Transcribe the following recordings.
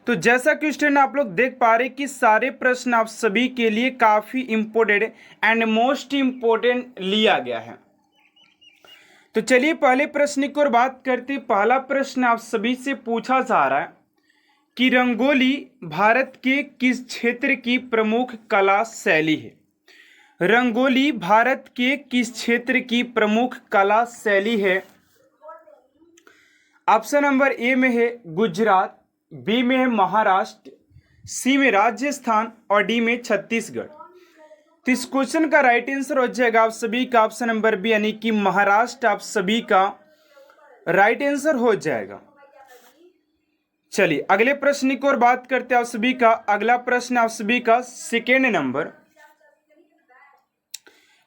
तो जैसा कि स्टूडेंट आप लोग देख पा रहे कि सारे प्रश्न आप सभी के लिए काफी इंपॉर्टेंट एंड मोस्ट इंपॉर्टेंट लिया गया है। तो चलिए पहले प्रश्न की ओर बात करते। पहला प्रश्न आप सभी से पूछा जा रहा है कि रंगोली भारत के किस क्षेत्र की प्रमुख कला शैली है। रंगोली भारत के किस क्षेत्र की प्रमुख कला शैली है। ऑप्शन नंबर ए में है गुजरात, बी में है महाराष्ट्र, सी में राजस्थान और डी में छत्तीसगढ़। तो इस क्वेश्चन का राइट आंसर हो जाएगा आप सभी का ऑप्शन नंबर बी यानी कि महाराष्ट्र आप सभी का राइट आंसर हो जाएगा। चलिए अगले प्रश्न की ओर बात करते हैं आप सभी का। अगला प्रश्न आप सभी का सेकेंड नंबर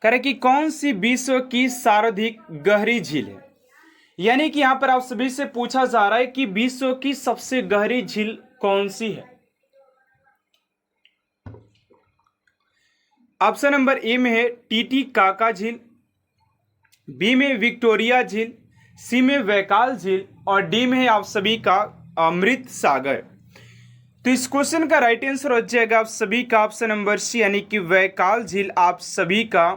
करें कि कौन सी विश्व की सर्वाधिक गहरी झील है। यानी कि यहां पर आप सभी से पूछा जा रहा है कि विश्व की सबसे गहरी झील कौन सी है। ऑप्शन नंबर ए में है टीटीकाका झील, बी में विक्टोरिया झील, सी में वैकाल झील और डी में है आप सभी का अमृत सागर। तो इस क्वेश्चन का राइट आंसर हो जाएगा आप सभी का ऑप्शन नंबर सी यानी कि वैकाल झील आप सभी का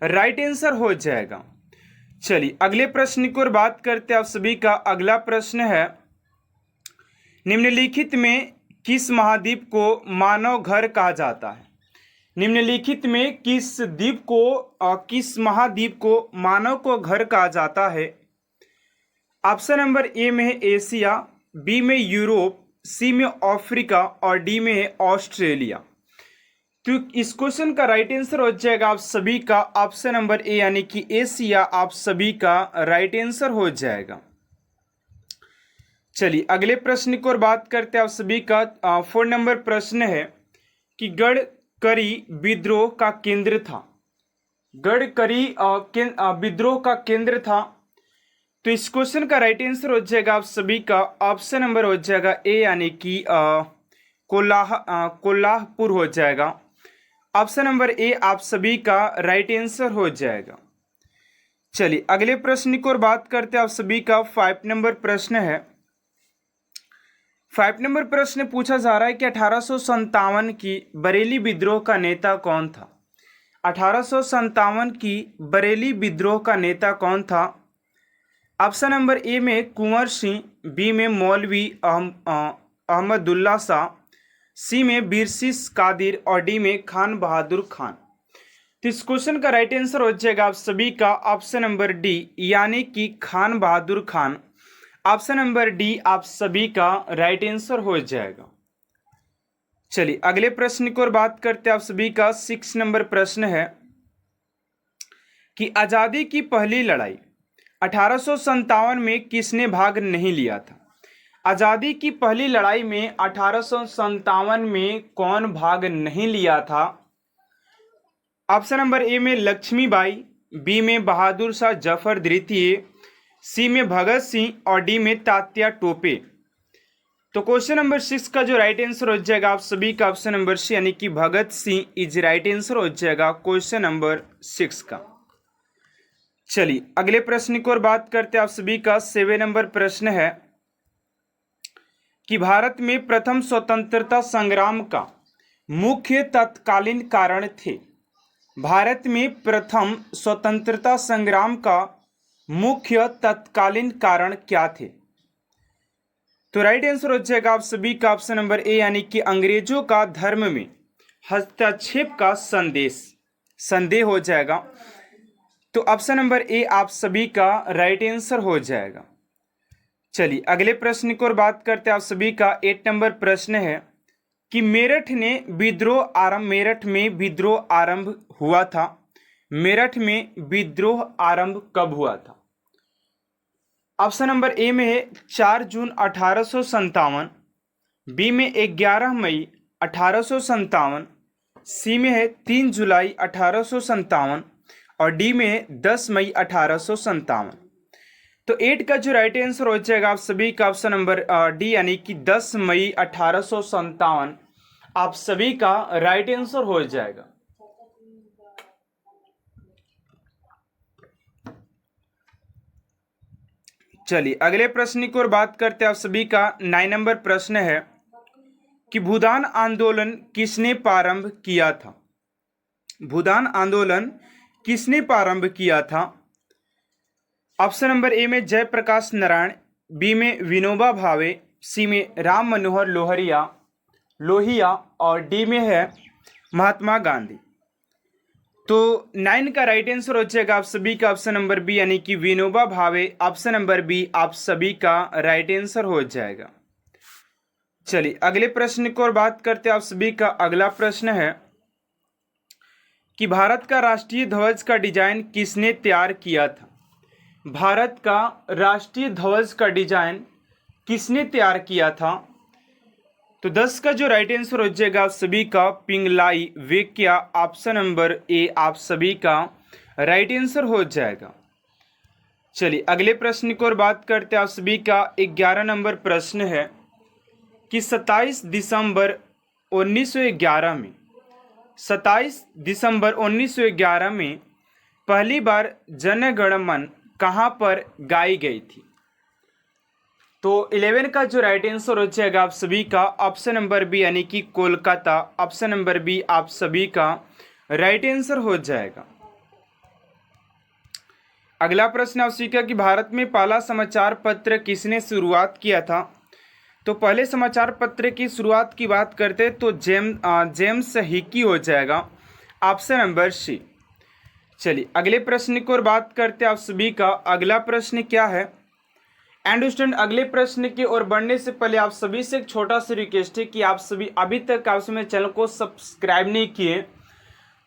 राइट आंसर हो जाएगा। चलिए अगले प्रश्न की ओर बात करते हैं आप सभी का। अगला प्रश्न है निम्नलिखित में किस महाद्वीप को मानव घर कहा जाता है। निम्नलिखित में किस द्वीप को किस महाद्वीप को मानव को घर कहा जाता है। ऑप्शन नंबर ए में है एशिया, बी में यूरोप, सी में अफ्रीका और डी में है ऑस्ट्रेलिया। तो इस क्वेश्चन का राइट आंसर हो जाएगा आप सभी का ऑप्शन नंबर ए यानी कि एशिया आप सभी का राइट आंसर हो जाएगा। चलिए अगले प्रश्न की ओर बात करते हैं आप सभी का। 4 नंबर प्रश्न है कि गढ़करी विद्रोह का केंद्र था। गढ़करी विद्रोह का केंद्र था। तो इस क्वेश्चन का राइट आंसर हो जाएगा आप सभी का ऑप्शन नंबर हो जाएगा ए यानी कि कोल्हापुर हो जाएगा। ऑप्शन नंबर ए आप सभी का राइट आंसर हो जाएगा। चलिए अगले प्रश्न की ओर बात करते हैं आप सभी का। 5 नंबर प्रश्न है। 5 नंबर प्रश्न पूछा जा रहा है कि 1857 की बरेली विद्रोह का नेता कौन था। 1857 की बरेली विद्रोह का नेता कौन था। ऑप्शन नंबर ए में कुंवर सिंह, बी में मौलवी अहमदुल्ला शाह, सी में बीरसीस कादिर और डी में खान बहादुर खान। तो इस क्वेश्चन का राइट आंसर हो जाएगा आप सभी का ऑप्शन नंबर डी यानी कि खान बहादुर खान। ऑप्शन नंबर डी आप सभी का राइट आंसर हो जाएगा। चलिए अगले प्रश्न की ओर बात करते हैं आप सभी का। 6 नंबर प्रश्न है कि आजादी की पहली लड़ाई 1857 में किसने भाग नहीं लिया था। आजादी की पहली लड़ाई में 1857 में कौन भाग नहीं लिया था। ऑप्शन नंबर ए में लक्ष्मीबाई, बी में बहादुर शाह जफर द्वितीय, सी में भगत सिंह और डी में तात्या टोपे। तो क्वेश्चन नंबर 6 का जो राइट आंसर हो जाएगा आप सभी का ऑप्शन नंबर सी यानी कि Bhagat Singh is right answer हो जाएगा क्वेश्चन नंबर 6 का। चलिए अगले प्रश्न की ओर बात करते हैं आप सभी का। 7 नंबर प्रश्न है कि भारत में प्रथम स्वतंत्रता संग्राम का मुख्य तत्कालीन कारण थे। भारत में प्रथम स्वतंत्रता संग्राम का मुख्य तत्कालीन कारण क्या थे। तो राइट आंसर हो जाएगा आप सभी का ऑप्शन नंबर ए यानी कि अंग्रेजों का धर्म में हस्तक्षेप का संदेह हो जाएगा। तो ऑप्शन नंबर ए आप सभी का राइट आंसर हो जाएगा। चलिए अगले प्रश्न की ओर बात करते हैं आप सभी का। 8 नंबर प्रश्न है कि मेरठ में विद्रोह आरंभ हुआ था। मेरठ में विद्रोह आरंभ कब हुआ था। ऑप्शन नंबर ए में है 4 जून 1857, बी में 11 मई 1857, सी में है 3 जुलाई 1857 और डी में है 10 मई 1857। तो 8 का जो राइट आंसर हो जाएगा आप सभी का ऑप्शन नंबर डी यानी कि 10 मई 1857 आप सभी का राइट आंसर हो जाएगा। चलिए अगले प्रश्न की ओर बात करते हैं आप सभी का। 9 नंबर प्रश्न है कि भूदान आंदोलन किसने प्रारंभ किया था? भूदान आंदोलन किसने प्रारंभ किया था? ऑप्शन नंबर ए में जयप्रकाश नारायण, बी में विनोबा भावे, सी में राम मनोहर लोहिया और डी में है महात्मा गांधी। तो 9 का राइट आंसर हो जाएगा आप सभी का ऑप्शन नंबर बी यानी कि Vinoba Bhave. Option number B आप सभी का राइट आंसर हो जाएगा। चलिए अगले प्रश्न की ओर बात करते हैं। आप सभी का अगला प्रश्न है कि भारत का राष्ट्रीय ध्वज का डिजाइन किसने तैयार किया था? भारत का राष्ट्रीय ध्वज का डिजाइन किसने तैयार किया था? तो 10 का जो राइट आंसर हो जाएगा आप सभी का पिंगलाई वेंकैया। ऑप्शन नंबर ए आप सभी का राइट आंसर हो जाएगा। चलिए अगले प्रश्न की ओर बात करते हैं। आप सभी का 11 नंबर प्रश्न है कि 27 दिसंबर 1911 में पहली बार जन गण मन कहाँ पर गाई गई थी? तो 11 का जो राइट आंसर हो जाएगा आप सभी का ऑप्शन नंबर बी यानी कि कोलकाता। ऑप्शन नंबर बी आप सभी का राइट आंसर हो जाएगा। अगला प्रश्न आप सभी का कि भारत में पहला समाचार पत्र किसने शुरुआत किया था? तो पहले समाचार पत्र की शुरुआत की बात करते तो जेम्स हिकी हो जाएगा। Option number C. चलिए अगले प्रश्न की ओर बात करते हैं। आप सभी का अगला प्रश्न क्या है? एंड स्टूडेंट अगले प्रश्न की ओर बढ़ने से पहले आप सभी से एक छोटा सा रिक्वेस्ट है कि आप सभी अभी तक आप मेरे चैनल को सब्सक्राइब नहीं किए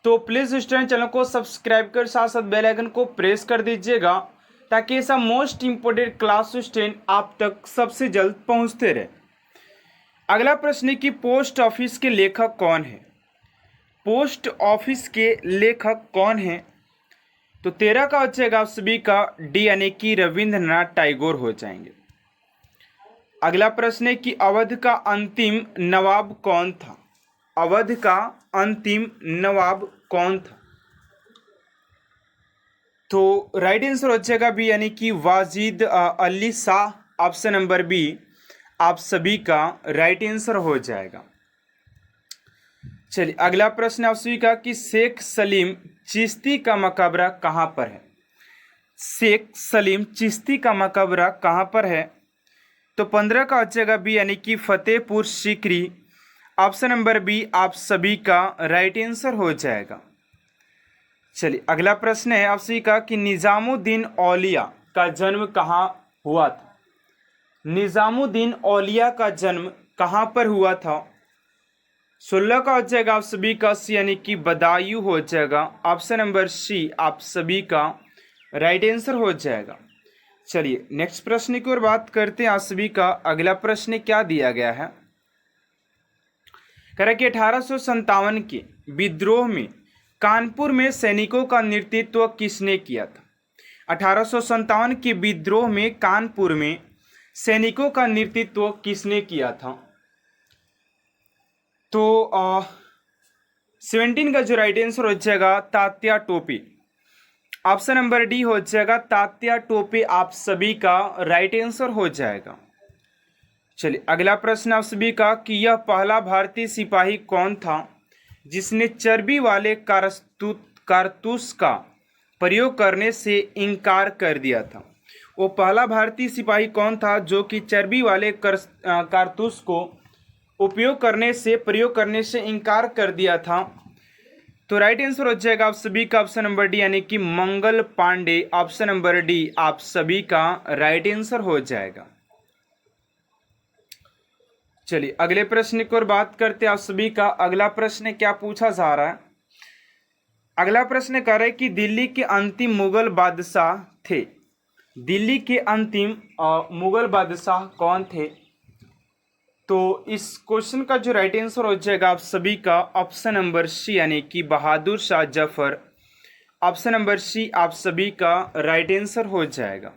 तो प्लीज़ स्टूडेंट चैनल को सब्सक्राइब कर साथ साथ बेल आइकन को प्रेस कर दीजिएगा ताकि ऐसा मोस्ट इंपोर्टेंट क्लास 10 आप तक सबसे जल्द पहुंचते रहे। अगला प्रश्न है कि पोस्ट ऑफिस के लेखक कौन है? पोस्ट ऑफिस के लेखक कौन है? तो 13 का हो जाएगा आप सभी का डी यानी कि रविंद्रनाथ टैगोर हो जाएंगे। अगला प्रश्न है कि अवध का अंतिम नवाब कौन था? अवध का अंतिम नवाब कौन था? तो राइट आंसर हो जाएगा बी यानी कि Wajid Ali Shah. Option number B आप सभी का राइट आंसर हो जाएगा। चलिए अगला प्रश्न आप सभी का कि शेख सलीम चिश्ती का मकबरा कहाँ पर है? शेख सलीम चिश्ती का मकबरा कहाँ पर है? तो 15 का हो जाएगा बी यानी कि Fatehpur Sikri. Option number B आप सभी का राइट आंसर हो जाएगा। चलिए अगला प्रश्न है आप सभी का कि निजामुद्दीन औलिया का जन्म कहाँ हुआ था? निजामुद्दीन औलिया का जन्म कहाँ पर हुआ था? 16 का हो जाएगा आप सभी का सी यानी कि बदायूं हो जाएगा। ऑप्शन नंबर सी आप सभी का राइट आंसर हो जाएगा। चलिए नेक्स्ट प्रश्न की ओर बात करते हैं। आप सभी का अगला प्रश्न क्या दिया गया है? कह रहा कि 1857 के विद्रोह में कानपुर में सैनिकों का नेतृत्व किसने किया था? 1857 के विद्रोह में कानपुर में सैनिकों का नेतृत्व किसने किया था? तो 17 का जो राइट आंसर हो जाएगा Tatya Tope. Option number D हो जाएगा तात्या टोपे आप सभी का राइट आंसर हो जाएगा। चलिए अगला प्रश्न आप सभी का कि यह पहला भारतीय सिपाही कौन था जिसने चर्बी वाले कारतूस का प्रयोग करने से इनकार कर दिया था? वो पहला भारतीय सिपाही कौन था जो कि चर्बी वाले कारतूस को प्रयोग करने से इनकार कर दिया था? तो राइट आंसर हो जाएगा आप सभी का ऑप्शन नंबर डी यानी कि Mangal Pandey. Option number D आप सभी का राइट आंसर हो जाएगा। चलिए अगले प्रश्न की ओर बात करते हैं। आप सभी का अगला प्रश्न क्या पूछा जा रहा है? अगला प्रश्न कह रहा है कि दिल्ली के अंतिम मुगल बादशाह थे। दिल्ली के अंतिम मुगल बादशाह कौन थे? तो इस क्वेश्चन का जो राइट आंसर हो जाएगा आप सभी का ऑप्शन नंबर सी यानी कि Bahadur Shah Zafar. Option number C आप सभी का राइट आंसर हो जाएगा।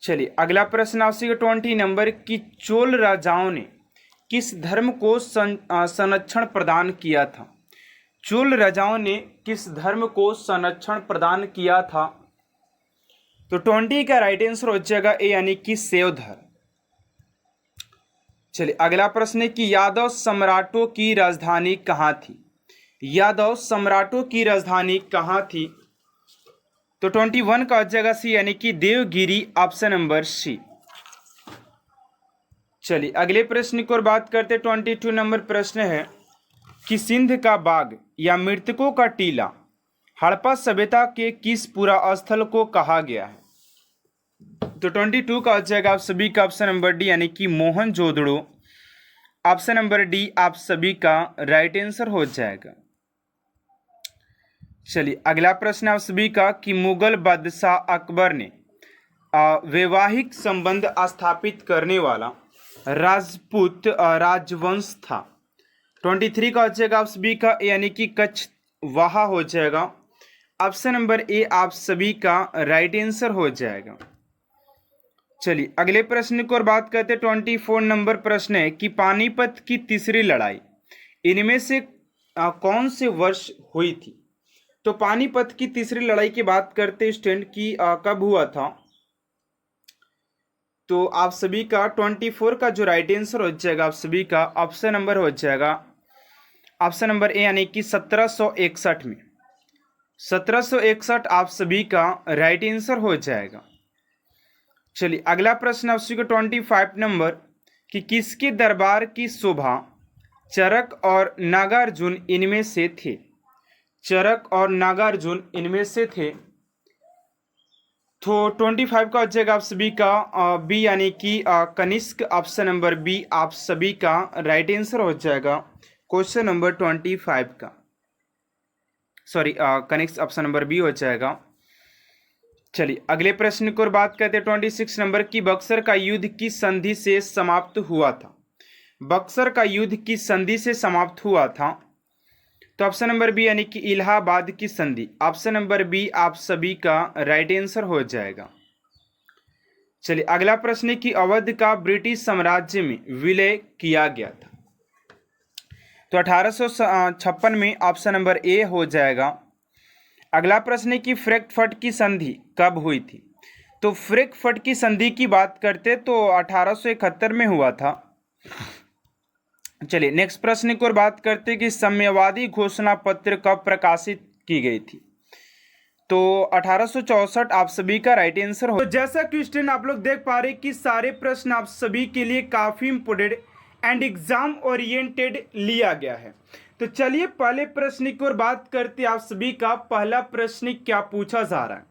चलिए अगला प्रश्न आपसे 20 नंबर की चोल राजाओं ने किस धर्म को संरक्षण प्रदान किया था? चोल राजाओं ने किस धर्म को संरक्षण प्रदान किया था? तो 20 का राइट आंसर हो जाएगा ए यानी कि शैव धर्म। चलिए अगला प्रश्न है कि यादव सम्राटों की राजधानी कहाँ थी। यादव सम्राटों की राजधानी कहाँ थी। तो 21 का जगह सी यानी कि देवगिरी, ऑप्शन नंबर सी। चलिए अगले प्रश्न की ओर बात करते 22 नंबर प्रश्न है कि सिंध का बाग या मृतकों का टीला हड़प्पा सभ्यता के किस पुरा स्थल को कहा गया है। तो 22 का हो जाएगा आप सभी का ऑप्शन नंबर डी यानी कि मोहनजोदड़ो, ऑप्शन नंबर डी आप सभी का राइट आंसर हो जाएगा। चलिए अगला प्रश्न आप सभी का कि मुगल बादशाह अकबर ने वैवाहिक संबंध स्थापित करने वाला राजपूत राजवंश था। 23 का हो जाएगा आप सभी का यानी कि कछवाहा हो जाएगा, ऑप्शन नंबर ए आप सभी का राइट आंसर हो जाएगा। चलिए अगले प्रश्न की ओर बात करते 24 नंबर प्रश्न है कि पानीपत की तीसरी लड़ाई इनमें से कौन से वर्ष हुई थी। तो पानीपत की तीसरी लड़ाई की बात करते स्टूडेंट की कब हुआ था। तो आप सभी का 24 का जो राइट आंसर हो जाएगा आप सभी का ऑप्शन नंबर हो जाएगा ऑप्शन नंबर ए यानी कि 1761 में। 1761 आप सभी का राइट आंसर हो जाएगा। चलिए अगला प्रश्न आप सभी को 25 नंबर कि किसके दरबार की शोभा चरक और नागार्जुन इनमें से थे। चरक और नागार्जुन इनमें से थे। तो 25 का हो जाएगा आप सभी का बी यानी कि कनिष्क, ऑप्शन नंबर बी आप सभी का राइट आंसर हो जाएगा क्वेश्चन नंबर 25 का। Sorry Kanishka option number B हो जाएगा। चलिए अगले प्रश्न की ओर बात करते हैं 26 नंबर की बक्सर का युद्ध किस संधि से समाप्त हुआ था। बक्सर का युद्ध किस संधि से समाप्त हुआ था। तो ऑप्शन नंबर बी यानी कि इलाहाबाद की संधि, ऑप्शन नंबर बी आप सभी का राइट आंसर हो जाएगा। चलिए अगला प्रश्न है कि अवध का ब्रिटिश साम्राज्य में विलय किया गया था। तो 1856 में ऑप्शन नंबर ए हो जाएगा। अगला प्रश्न है कि फ्रैंकफर्ट की संधि कब हुई थी। तो फ्रैंकफर्ट की संधि की बात करते तो 1871 में हुआ था। चलिए नेक्स्ट प्रश्न की ओर बात करते कि साम्यवादी घोषणा पत्र कब प्रकाशित की गई थी। तो 1864 आप सभी का राइट आंसर हो। तो जैसा कि स्टूडेंट आप लोग देख पा रहे कि सारे प्रश्न आप सभी के लिए काफी इंपोर्टेंट एंड एग्जाम ओरिएंटेड लिया गया है। तो चलिए पहले प्रश्न की ओर बात करते आप सभी का पहला प्रश्न क्या पूछा जा रहा है।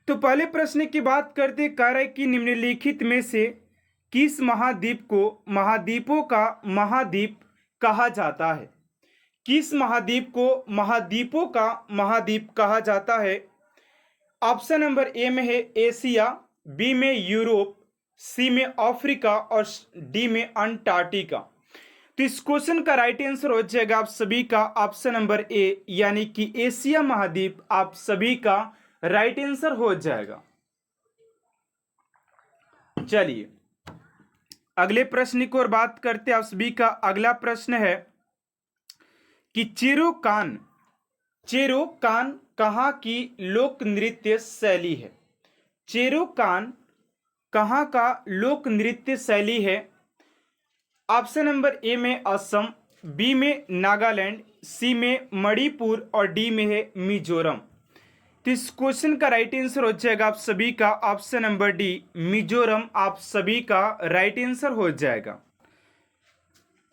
तो पहले प्रश्न की बात करते कह रहा है कि निम्नलिखित में से किस महाद्वीप को महाद्वीपों का महाद्वीप कहा जाता है। किस महाद्वीप को महाद्वीपों का महाद्वीप कहा जाता है। ऑप्शन नंबर ए में है एशिया, बी में यूरोप, सी में अफ्रीका और डी में अंटार्कटिका। तो इस क्वेश्चन का राइट आंसर हो जाएगा आप सभी का ऑप्शन नंबर ए यानी कि एशिया महाद्वीप आप सभी का राइट आंसर हो जाएगा। चलिए अगले प्रश्न की ओर बात करते आप सभी का अगला प्रश्न है कि चेरो कान कहाँ की लोक नृत्य शैली है। चेरो कान कहाँ का लोक नृत्य शैली है। ऑप्शन नंबर ए में असम, बी में नागालैंड, सी में मणिपुर और डी में है मिजोरम। तो इस क्वेश्चन का राइट आंसर हो जाएगा आप सभी का ऑप्शन नंबर डी मिजोरम आप सभी का राइट आंसर हो जाएगा।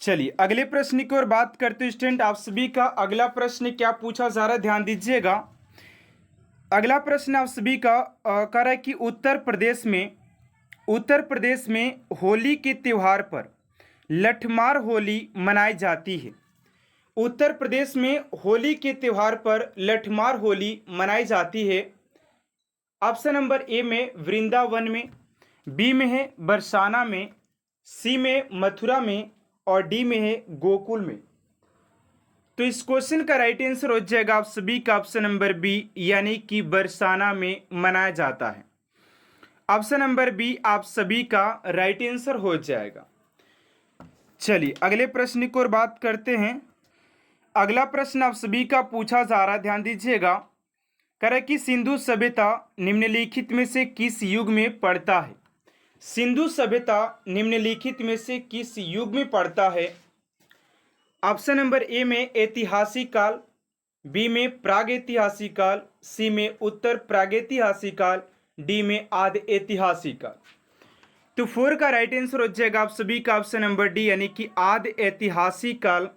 चलिए अगले प्रश्न की ओर बात करते स्टूडेंट आप सभी का अगला प्रश्न क्या पूछा जा रहा है ध्यान दीजिएगा। अगला प्रश्न आप सभी का कह रहा है कि उत्तर प्रदेश में होली के त्योहार पर लठमार होली मनाई जाती है। उत्तर प्रदेश में होली के त्योहार पर लठमार होली मनाई जाती है। ऑप्शन नंबर ए में वृंदावन में, बी में है बरसाना में, सी में मथुरा में और डी में है गोकुल में। तो इस क्वेश्चन का राइट आंसर हो जाएगा आप सभी का ऑप्शन नंबर बी यानी कि बरसाना में मनाया जाता है। ऑप्शन नंबर बी आप सभी का राइट आंसर हो जाएगा। चलिए अगले प्रश्न की ओर बात करते हैं। अगला प्रश्न आप सभी का पूछा जा रहा है ध्यान दीजिएगा। कह रहा है कि सिंधु सभ्यता निम्नलिखित में से किस युग में पड़ता है। सिंधु सभ्यता निम्नलिखित में से किस युग में पड़ता है? ऑप्शन नंबर ए में ऐतिहासिक काल, बी में प्रागैतिहासिक काल, सी में उत्तर प्रागैतिहासिक काल, डी में आदि ऐतिहासिक काल। तो 4 का राइट आंसर हो जाएगा आप सभी का ऑप्शन नंबर डी, यानी कि आदि ऐतिहासिक काल,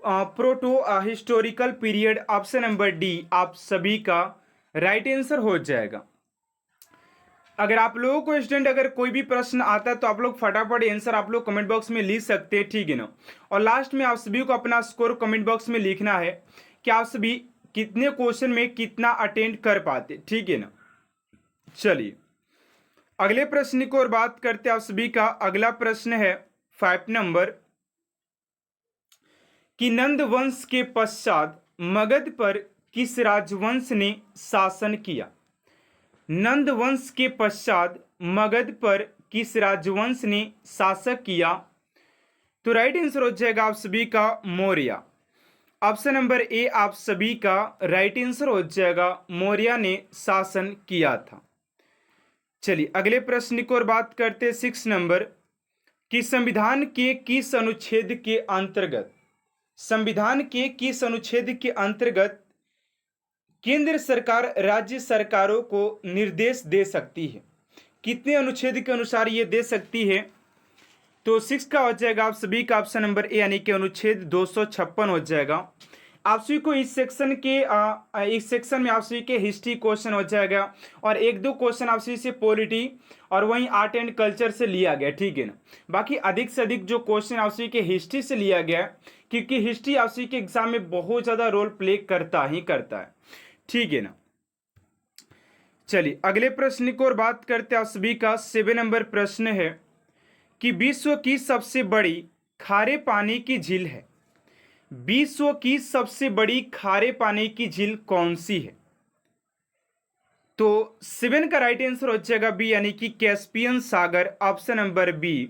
proto historical period. Option number D आप सभी का राइट आंसर हो जाएगा। अगर आप लोगों को स्टूडेंट अगर कोई भी प्रश्न आता है तो आप लोग फटाफट आंसर आप लोग कमेंट बॉक्स में लिख सकते हैं, ठीक है ना। और लास्ट में आप सभी को अपना स्कोर कमेंट बॉक्स में लिखना है कि आप सभी कितने क्वेश्चन में कितना अटेंड कर पाते, ठीक है ना। चलिए अगले प्रश्न की ओर बात करते हैं। आप सभी का अगला प्रश्न है 5 नंबर कि नंद वंश के पश्चात मगध पर किस राजवंश ने शासन किया? नंद वंश के पश्चात मगध पर किस राजवंश ने शासक किया? तो राइट आंसर हो जाएगा आप सभी का मौर्य। ऑप्शन नंबर ए आप सभी का राइट आंसर हो जाएगा, मौर्य ने शासन किया था। चलिए अगले प्रश्न की ओर बात करते हैं 6 नंबर कि संविधान के किस अनुच्छेद के अंतर्गत, संविधान के किस अनुच्छेद के अंतर्गत केंद्र सरकार राज्य सरकारों को निर्देश दे सकती है? कितने अनुच्छेद के अनुसार ये दे सकती है? तो 6 का हो जाएगा आप सभी का ऑप्शन नंबर ए, यानी कि अनुच्छेद 256 हो जाएगा। आप सभी को इस सेक्शन में आप सभी के हिस्ट्री क्वेश्चन हो जाएगा और 1-2 क्वेश्चन आप सभी से पॉलिटी और वहीं आर्ट एंड कल्चर से लिया गया, ठीक है ना। बाकी अधिक से अधिक जो क्वेश्चन आप सभी के हिस्ट्री से लिया गया है, क्योंकि हिस्ट्री आप सभी के एग्जाम में बहुत ज़्यादा रोल प्ले करता है, ठीक है ना। चलिए अगले प्रश्न की ओर बात करते हैं। आप सभी का 7 नंबर प्रश्न है कि विश्व की सबसे बड़ी खारे पानी की झील है, विश्व की सबसे बड़ी खारे पानी की झील कौन सी है? तो 7 का राइट आंसर हो जाएगा बी, यानी कि कैस्पियन सागर। ऑप्शन नंबर बी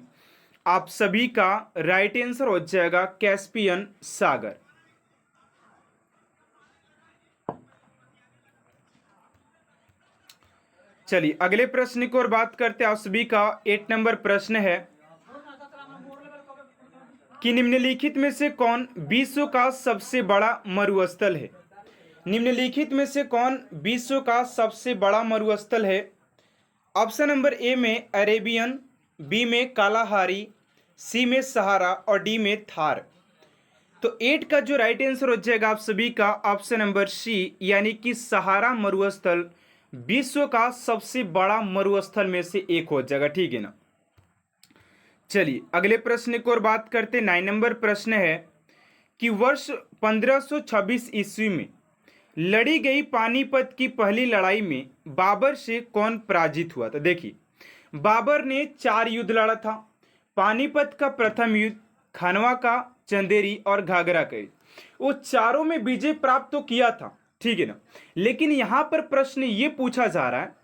आप सभी का राइट आंसर हो जाएगा, कैस्पियन सागर। चलिए अगले प्रश्न की ओर बात करते हैं। आप सभी का 8 नंबर प्रश्न है कि निम्नलिखित में से कौन विश्व का सबसे बड़ा मरुस्थल है? निम्नलिखित में से कौन विश्व का सबसे बड़ा मरुस्थल है? ऑप्शन नंबर ए में अरेबियन, बी में कालाहारी, सी में सहारा और डी में थार। तो 8 का जो राइट आंसर हो जाएगा आप सभी का ऑप्शन नंबर सी, यानी कि सहारा मरुस्थल विश्व का सबसे बड़ा मरुस्थल में से एक हो जाएगा, ठीक है ना। चलिए अगले प्रश्न की ओर बात करते 9 नंबर प्रश्न है कि वर्ष 1526 ईस्वी में लड़ी गई पानीपत की पहली लड़ाई में बाबर से कौन पराजित हुआ था? देखिए बाबर ने 4 युद्ध लड़ा था। पानीपत का प्रथम युद्ध, खनवा का, चंदेरी और घाघरा का युद्ध, वो चारों में विजय प्राप्त तो किया था, ठीक है ना। लेकिन यहां पर प्रश्न ये पूछा जा रहा है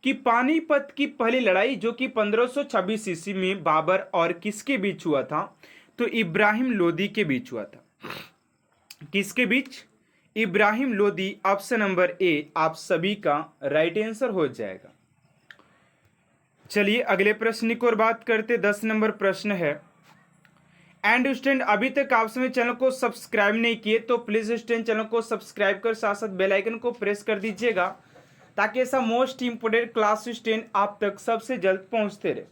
कि पानीपत की पहली लड़ाई जो कि 1526 ईस्वी में बाबर और किसके बीच हुआ था? तो इब्राहिम लोदी के बीच हुआ था। किसके बीच? Ibrahim Lodi. Option number A आप सभी का राइट आंसर हो जाएगा। चलिए अगले प्रश्न की ओर बात करते 10 नंबर प्रश्न है। एंड स्टूडेंट अभी तक आप सभी चैनल को सब्सक्राइब नहीं किए तो प्लीज स्टूडेंट चैनल को सब्सक्राइब कर साथ साथ बेल आइकन को प्रेस कर दीजिएगा ताकि ऐसा मोस्ट इंपोर्टेंट क्लास स्टूडेंट आप तक सबसे जल्द पहुंचते रहे।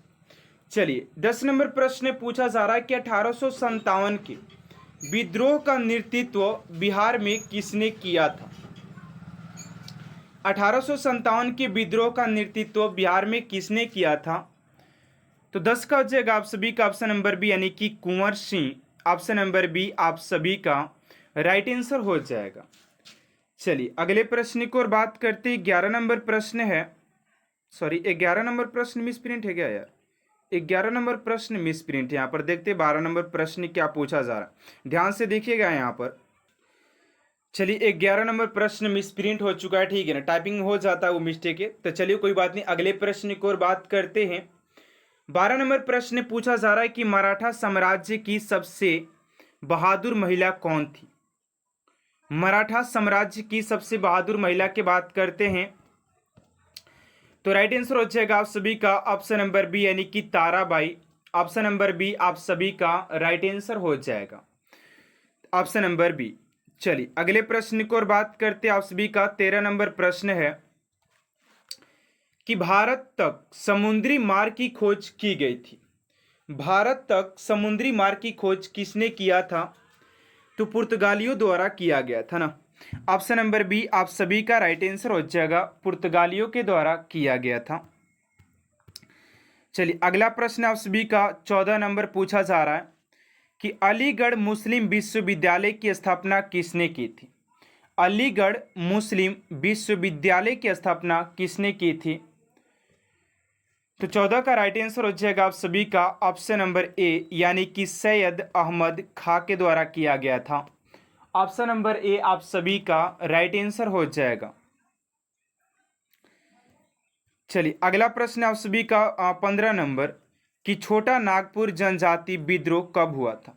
चलिए 10 नंबर प्रश्न पूछा जा रहा है कि 1857 के विद्रोह का नेतृत्व बिहार में किसने किया था? 1857 के विद्रोह का नेतृत्व बिहार में किसने किया था? तो 10 का हो जाएगा आप सभी का ऑप्शन नंबर बी, यानी कि Kunwar Singh. Option number B आप सभी का राइट आंसर हो जाएगा। चलिए अगले प्रश्न की ओर बात करते 11 नंबर प्रश्न है। सॉरी 11 नंबर प्रश्न मिस प्रिंट है क्या यार? 11 नंबर प्रश्न मिस प्रिंट है। यहाँ पर देखते 12 नंबर प्रश्न क्या पूछा जा रहा है, ध्यान से देखिएगा यहाँ पर। चलिए 11 नंबर प्रश्न मिस प्रिंट हो चुका है, ठीक है ना, टाइपिंग हो जाता है वो मिस्टेक है। तो चलिए कोई बात नहीं, अगले प्रश्न की ओर बात करते हैं। 12 नंबर प्रश्न पूछा जा रहा है कि मराठा साम्राज्य की सबसे बहादुर महिला कौन थी? मराठा साम्राज्य की सबसे बहादुर महिला की बात करते हैं तो राइट आंसर हो जाएगा आप सभी का ऑप्शन नंबर बी यानी कि ताराबाई। ऑप्शन नंबर बी आप सभी का राइट आंसर हो जाएगा, ऑप्शन नंबर बी। चलिए अगले प्रश्न की ओर बात करते हैं। आप सभी का 13 नंबर प्रश्न है कि भारत तक समुद्री मार्ग की खोज की गई थी। भारत तक समुद्री मार्ग की खोज किसने किया था? तो पुर्तगालियों द्वारा किया गया था ना। ऑप्शन नंबर बी आप सभी का राइट आंसर हो जाएगा, पुर्तगालियों के द्वारा किया गया था। चलिए अगला प्रश्न आप सभी का 14 नंबर पूछा जा रहा है कि अलीगढ़ मुस्लिम विश्वविद्यालय की स्थापना किसने की थी? अलीगढ़ मुस्लिम विश्वविद्यालय की स्थापना किसने की थी? तो 14 का राइट आंसर हो जाएगा आप सभी का ऑप्शन नंबर ए यानी कि सैयद अहमद खां के द्वारा किया गया था। ऑप्शन नंबर ए आप सभी का राइट आंसर हो जाएगा। चलिए अगला प्रश्न आप सभी का 15 नंबर कि छोटा नागपुर जनजाति विद्रोह कब हुआ था?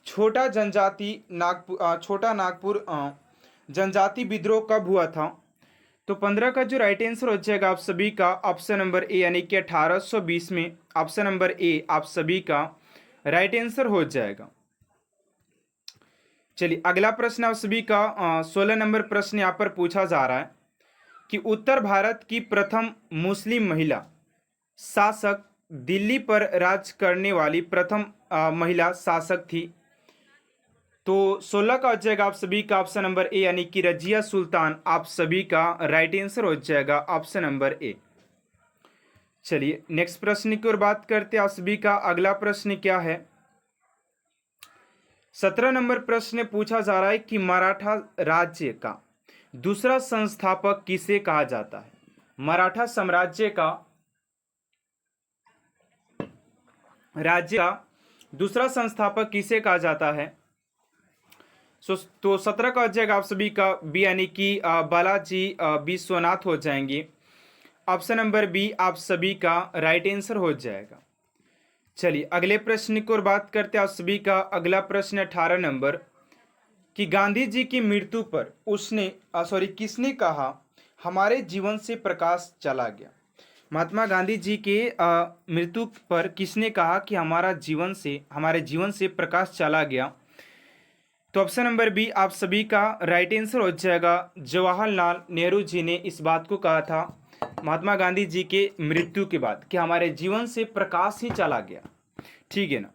छोटा नागपुर जनजाति विद्रोह कब हुआ था? तो 15 का जो राइट आंसर हो जाएगा आप सभी का ऑप्शन नंबर ए यानी कि 1820 में। ऑप्शन नंबर ए आप सभी का राइट आंसर हो जाएगा। चलिए अगला प्रश्न आप सभी का 16 नंबर प्रश्न यहाँ पर पूछा जा रहा है कि उत्तर भारत की प्रथम मुस्लिम महिला शासक दिल्ली पर राज करने वाली प्रथम महिला शासक थी। तो 16 का हो जाएगा आप सभी का ऑप्शन नंबर ए यानी कि रजिया सुल्तान। आप सभी का राइट आंसर हो जाएगा ऑप्शन नंबर ए। चलिए नेक्स्ट प्रश्न की ओर बात करते हैं। आप सभी का अगला प्रश्न क्या है? 17 नंबर प्रश्न पूछा जा रहा है कि मराठा राज्य का दूसरा संस्थापक किसे कहा जाता है? मराठा साम्राज्य का दूसरा संस्थापक किसे कहा जाता है? तो 17 का हो जाएगा आप सभी का बी यानी कि बालाजी विश्वनाथ हो जाएंगे। ऑप्शन नंबर बी आप सभी का राइट आंसर हो जाएगा। चलिए अगले प्रश्न की ओर बात करते हैं। आप सभी का अगला प्रश्न 18 नंबर कि गांधी जी की मृत्यु पर किसने कहा हमारे जीवन से प्रकाश चला गया? महात्मा गांधी जी के मृत्यु पर किसने कहा कि हमारे जीवन से प्रकाश चला गया? तो ऑप्शन नंबर बी आप सभी का राइट आंसर हो जाएगा। जवाहरलाल नेहरू जी ने इस बात को कहा था महात्मा गांधी जी के मृत्यु के बाद कि हमारे जीवन से प्रकाश ही चला गया। ठीक है ना।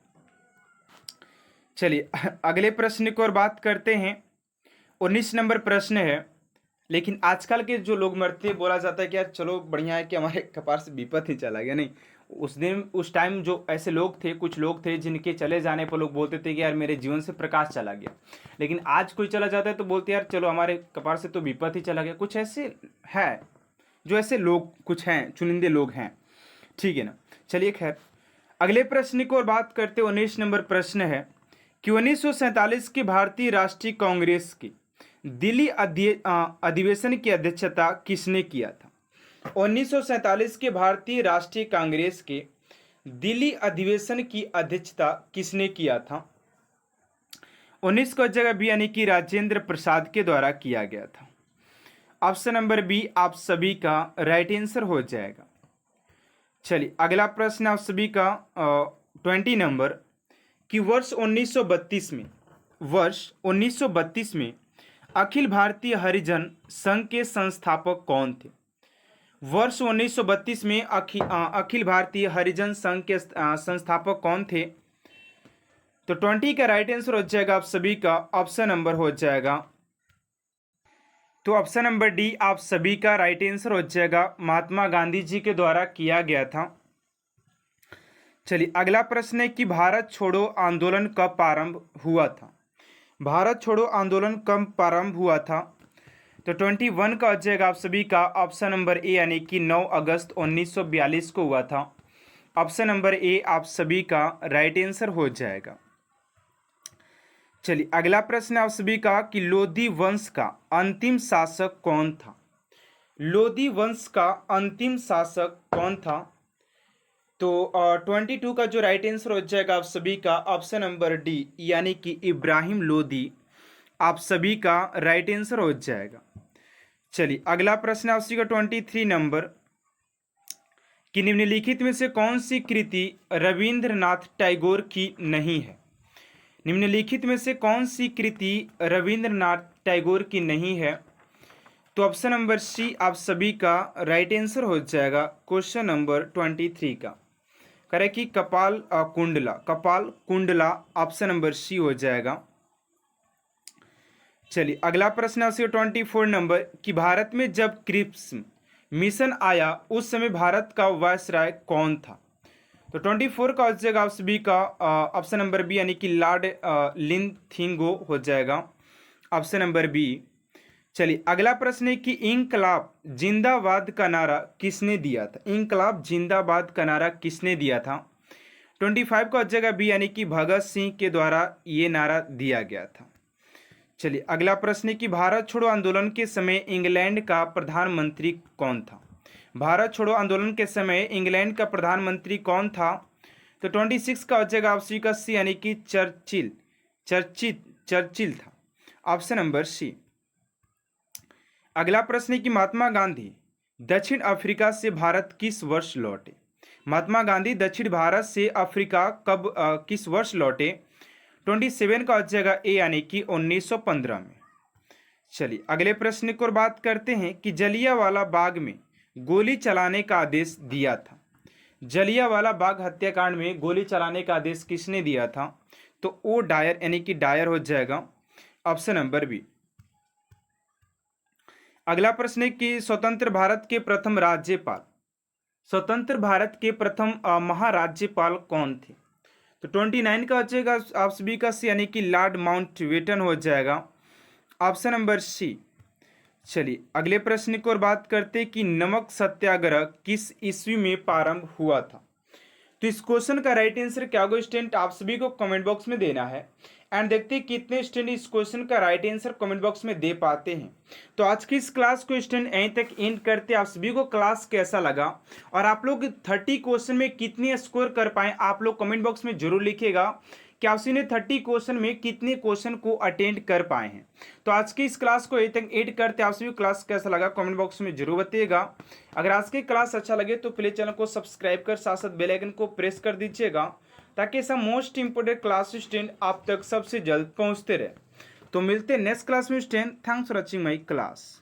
चलिए अगले प्रश्न की ओर बात करते हैं। 19 नंबर प्रश्न है, लेकिन आजकल के जो लोग मरते हैं बोला जाता है कि यार चलो बढ़िया है कि हमारे कपार से विपत ही चला गया। नहीं, उस टाइम जो ऐसे लोग थे, कुछ लोग थे जिनके चले जाने पर लोग बोलते थे कि यार मेरे जीवन से प्रकाश चला गया। लेकिन आज कोई चला जाता है तो बोलते यार चलो हमारे कपार से तो विपत ही चला गया। कुछ ऐसे है जो ऐसे लोग कुछ हैं, चुनिंदे लोग हैं। ठीक है ना। चलिए खैर अगले प्रश्न की ओर बात करते 19 नंबर प्रश्न है कि 1947 की भारतीय राष्ट्रीय कांग्रेस की दिल्ली अधिवेशन की अध्यक्षता किसने किया था? 1947 के भारतीय राष्ट्रीय कांग्रेस के दिल्ली अधिवेशन की अध्यक्षता किसने किया था? 19 को जगह बी यानी कि राजेंद्र प्रसाद के द्वारा किया गया था। ऑप्शन नंबर बी आप सभी का राइट आंसर हो जाएगा। चलिए अगला प्रश्न आप सभी का 20 नंबर कि वर्ष 1932 में अखिल भारतीय हरिजन संघ के संस्थापक कौन थे? वर्ष 1932 में अखिल भारतीय हरिजन संघ के संस्थापक कौन थे? तो 20 का राइट आंसर हो जाएगा आप सभी का ऑप्शन नंबर हो जाएगा। तो ऑप्शन नंबर डी आप सभी का राइट आंसर हो जाएगा, महात्मा गांधी जी के द्वारा किया गया था। चलिए अगला प्रश्न है कि भारत छोड़ो आंदोलन कब प्रारंभ हुआ था? भारत छोड़ो आंदोलन कब प्रारंभ हुआ था? तो 21 का हो जाएगा आप सभी का ऑप्शन नंबर ए यानी कि 9 अगस्त 1942 को हुआ था। ऑप्शन नंबर ए आप सभी का राइट आंसर हो जाएगा। चलिए अगला प्रश्न आप सभी का कि लोधी वंश का अंतिम शासक कौन था? लोधी वंश का अंतिम शासक कौन था? तो 22 का जो राइट आंसर हो जाएगा आप सभी का ऑप्शन नंबर डी यानी कि इब्राहिम लोधी। आप सभी का राइट आंसर हो जाएगा। चलिए अगला प्रश्न आप सभी का 23 नंबर कि निम्नलिखित में से कौन सी कृति रविंद्रनाथ टैगोर की नहीं है। निम्नलिखित में से कौन सी कृति रविंद्रनाथ टैगोर की नहीं है। तो ऑप्शन नंबर सी आप सभी का राइट आंसर हो जाएगा क्वेश्चन नंबर 23 का। करें कि कपाल कुंडला ऑप्शन नंबर सी हो जाएगा। चलिए अगला प्रश्न है 24 नंबर कि भारत में जब क्रिप्स मिशन आया उस समय भारत का वायसराय कौन था। तो 24 का हो जाएगा आप सभी का ऑप्शन नंबर बी यानी कि लॉर्ड लिनथिंगो हो जाएगा ऑप्शन नंबर बी। चलिए अगला प्रश्न है कि इंकलाब जिंदाबाद का नारा किसने दिया था। इंकलाब जिंदाबाद का नारा किसने दिया था। 25 का हो जाएगा बी यानी कि भगत सिंह के द्वारा ये नारा दिया गया था। चलिए अगला प्रश्न है कि भारत छोड़ो आंदोलन के समय इंग्लैंड का प्रधानमंत्री कौन था। भारत छोड़ो आंदोलन के समय इंग्लैंड का प्रधानमंत्री कौन था। तो 26 का हो जाएगा ऑप्शन का सी यानी कि चर्चिल था ऑप्शन नंबर सी। अगला प्रश्न है कि महात्मा गांधी दक्षिण अफ्रीका से भारत किस वर्ष लौटे। महात्मा गांधी दक्षिण भारत से अफ्रीका कब किस वर्ष लौटे। 27 का हो जाएगा ए यानी कि 1915 में। चलिए अगले प्रश्न की ओर बात करते हैं कि जलियांवाला बाग में गोली चलाने का आदेश दिया था। जलियांवाला बाग हत्याकांड में गोली चलाने का आदेश किसने दिया था। तो ओ डायर यानी कि डायर हो जाएगा ऑप्शन नंबर बी। अगला प्रश्न है कि स्वतंत्र भारत के प्रथम महाराज्यपाल कौन थे। तो 29 का हो जाएगा आप सभी का सी यानी कि लॉर्ड माउंटबेटन हो जाएगा ऑप्शन नंबर सी। चलिए अगले प्रश्न की ओर बात करते हैं कि नमक सत्याग्रह किस ईस्वी में प्रारंभ हुआ था। तो इस क्वेश्चन का राइट आंसर क्या होगा स्टूडेंट आप सभी को कमेंट बॉक्स में देना है एंड देखते हैं कितने स्टूडेंट इस क्वेश्चन का राइट आंसर कमेंट बॉक्स में दे पाते हैं। तो आज की इस क्लास को स्टूडेंट यहीं तक एंड करते हैं। आप सभी को क्लास कैसा लगा और आप लोग 30 क्वेश्चन में कितने स्कोर कर पाए आप लोग कमेंट बॉक्स में जरूर लिखिएगा कि आप ने 30 क्वेश्चन में कितने क्वेश्चन को अटेंड कर पाए हैं। तो आज की इस क्लास को यहीं तक एड करते हैं। आप सभी क्लास कैसा लगा कमेंट बॉक्स में जरूर बताइएगा। अगर आज की क्लास अच्छा लगे तो प्लीज चैनल को सब्सक्राइब कर साथ साथ बेल आइकन को प्रेस कर दीजिएगा ताकि ऐसा मोस्ट इंपोर्टेंट क्लास स्टूडेंट आप तक सबसे जल्द पहुंचते रहे। तो मिलते हैं नेक्स्ट क्लास में student. Thanks for watching my class.